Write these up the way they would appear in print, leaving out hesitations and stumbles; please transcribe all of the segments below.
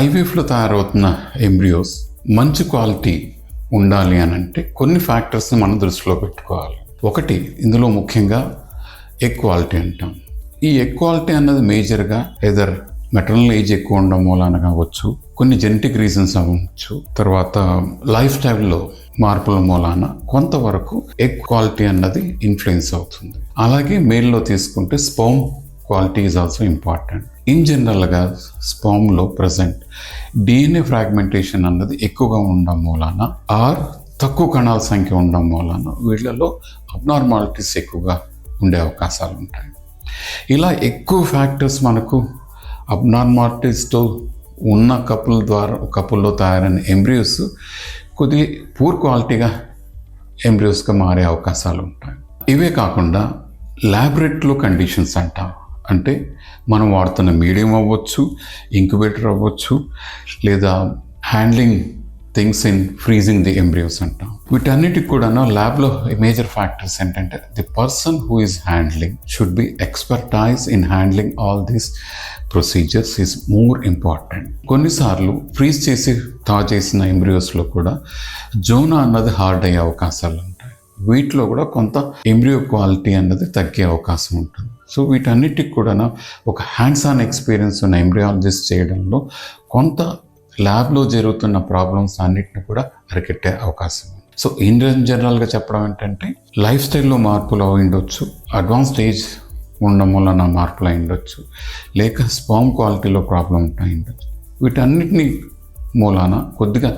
ఐవీఎఫ్లో తయారవుతున్న embryos మంచి quality ఉండాలి అని అంటే కొన్ని ఫ్యాక్టర్స్ని మనం దృష్టిలో పెట్టుకోవాలి. ఒకటి, ఇందులో ముఖ్యంగా ఎగ్ క్వాలిటీ అంటాం. ఈ ఎగ్ క్వాలిటీ అన్నది మేజర్గా ఎదర్ మెటర్నల్ ఏజ్ ఎక్కువ ఉండడం మూలాన కావచ్చు, కొన్ని జెనెటిక్ రీజన్స్ అవ్వచ్చు, తర్వాత లైఫ్ స్టైల్లో మార్పుల మూలాన కొంతవరకు ఎగ్ క్వాలిటీ అన్నది ఇన్ఫ్లుయెన్స్ అవుతుంది. అలాగే మేల్లో తీసుకుంటే sperm quality is also important. In జనరల్గా స్పర్మ్లో ప్రజెంట్ డిఎన్ఏ ఫ్రాగ్మెంటేషన్ అన్నది ఎక్కువగా ఉండడం మూలాన ఆర్ తక్కువ కణాల సంఖ్య ఉండడం మూలాన వీళ్ళలో అబ్నార్మాలిటీస్ ఎక్కువగా ఉండే అవకాశాలు ఉంటాయి. ఇలా ఎక్కువ ఫ్యాక్టర్స్ మనకు అబ్నార్మాలిటీస్తో ఉన్న కపుల్లో తయారైన ఎంబ్రియోస్ కొద్ది పూర్ క్వాలిటీగా ఎంబ్రియోస్గా మారే అవకాశాలు ఉంటాయి. ఇవే కాకుండా ల్యాబొరేటరీలో కండిషన్స్ అంటాం. అంటే మనం వాడుతున్న మీడియం అవ్వచ్చు, ఇంక్యుబేటర్ అవ్వచ్చు, లేదా handling things in freezing the embryos అంటాం. వీటన్నిటికి కూడా ల్యాబ్లో మేజర్ ఫ్యాక్టర్స్ ఏంటంటే the person who is handling should be expertise in handling all these procedures is more important. కొన్నిసార్లు ఫ్రీజ్ చేసి చేసిన ఎంబ్రియోస్లో కూడా జోనా అన్నది హార్డ్ అయ్యే అవకాశాలు ఉంటాయి. వీటిలో కూడా కొంత ఎంబ్రియో క్వాలిటీ అన్నది తగ్గే అవకాశం ఉంటుంది. సో వీటన్నిటికి కూడా ఒక హ్యాండ్స్ ఆన్ ఎక్స్పీరియన్స్ ఉన్న ఎంబ్రియాలజిస్ట్ చేయడంలో కొంత ల్యాబ్లో జరుగుతున్న ప్రాబ్లమ్స్ అన్నిటిని కూడా అరికెట్టే అవకాశం ఉంది. సో ఇన్ జనరల్గా చెప్పడం ఏంటంటే లైఫ్ స్టైల్లో మార్పులు అయి ఉండొచ్చు, అడ్వాన్స్ స్టేజ్ ఉండడం వలన మార్పులు అయి ఉండొచ్చు, లేక స్పర్మ్ క్వాలిటీలో ప్రాబ్లం ఉంటాయి ఉండొచ్చు. వీటన్నిటిని మూలాన కొద్దిగా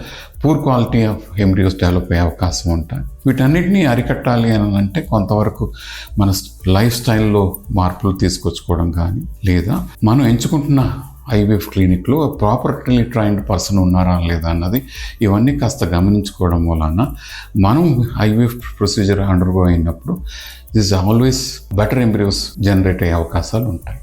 poor quality of embryos develop అయ్యే అవకాశం ఉంటాయి. వీటన్నిటిని అరికట్టాలి అని అంటే కొంతవరకు మన లైఫ్ స్టైల్లో మార్పులు తీసుకొచ్చుకోవడం కానీ, లేదా మనం ఎంచుకుంటున్న ఐవీఎఫ్ క్లినిక్లో ప్రాపర్లీ ట్రైన్డ్ పర్సన్ ఉన్నారా లేదా అన్నది ఇవన్నీ కాస్త గమనించుకోవడం వలన మనం ఐవీఎఫ్ ప్రొసీజర్ అండర్గో అయినప్పుడు this always better embryos generate అయ్యే అవకాశాలు ఉంటాయి.